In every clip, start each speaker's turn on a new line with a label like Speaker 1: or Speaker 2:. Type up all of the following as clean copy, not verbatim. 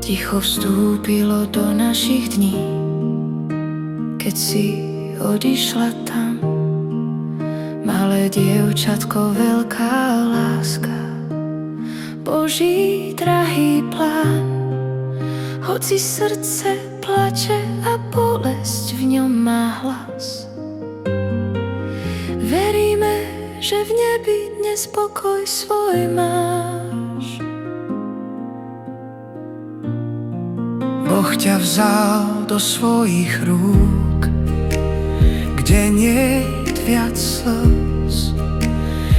Speaker 1: Ticho vstúpilo do našich dní, keď si odišla tam. Malé dievčatko, veľká láska, Boží drahý plán. Hoci srdce plače a bolesť v ňom má hlas, veríme, že v nebi dnes pokoj svoj máš.
Speaker 2: Boh ťa vzal do svojich rúk, kde niet viac slz.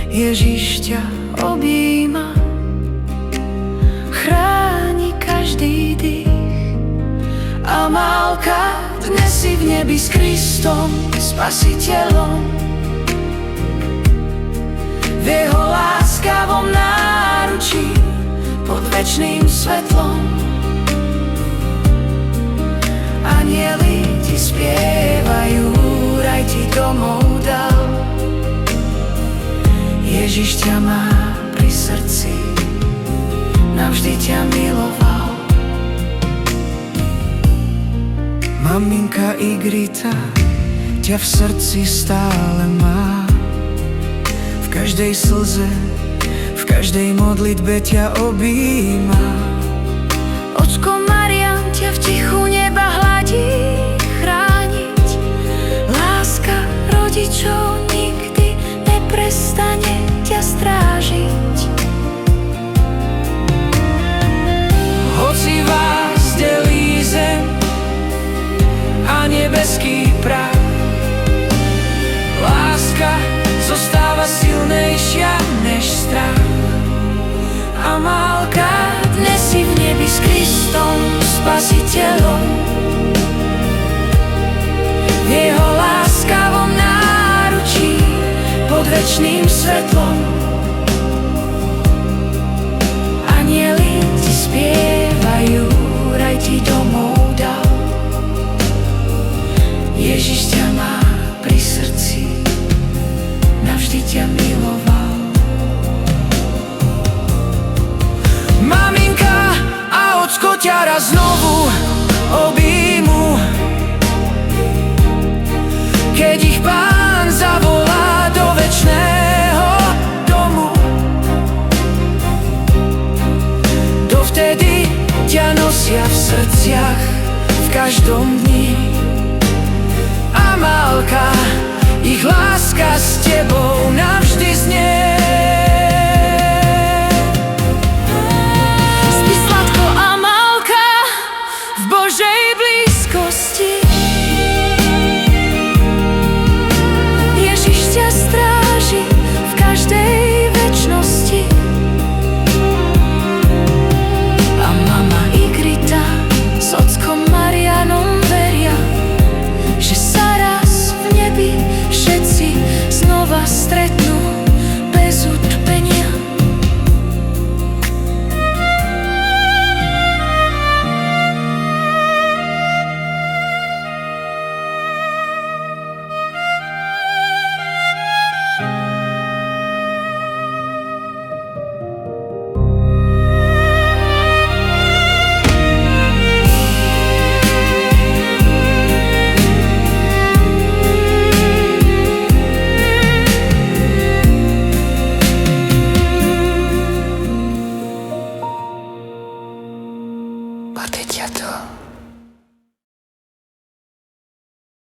Speaker 2: Ježiš ťa objíma, chráni každý dých. Amálka, dnes si v nebi s Kristom, Spasiteľom. V jeho láskavom náručí pod večným svetlom. Anjeli ti spievajú, raj ti domov dal. Ježiš ťa má pri srdci, navždy ťa miloval. Maminka Igrita ťa v srdci stále má. V každej slze, v každej modlitbe ťa objíma.
Speaker 1: Ocko Marián ťa v tichu neba hladí, chrániť. Láska rodičov nikdy neprestane ťa strážiť.
Speaker 2: Hoci vás delí zem a nebeský prach, láska zostáva silnejšia než strach.
Speaker 1: Amálka, dnes si v nebi s Kristom, Spasiteľom. V jeho láskavom náručí pod večným svetlom. Anjeli ti spievajú, raj ti domov dal. Ježiš ťa má pri srdci, navždy ťa miloval.
Speaker 2: Maminka a ocko ťa raz znovu objímu, keď ich Pán zavolá do večného domu. Dovtedy ťa nosia v srdciach v každom dni. Amálka, ich láska s tebou navždy znie.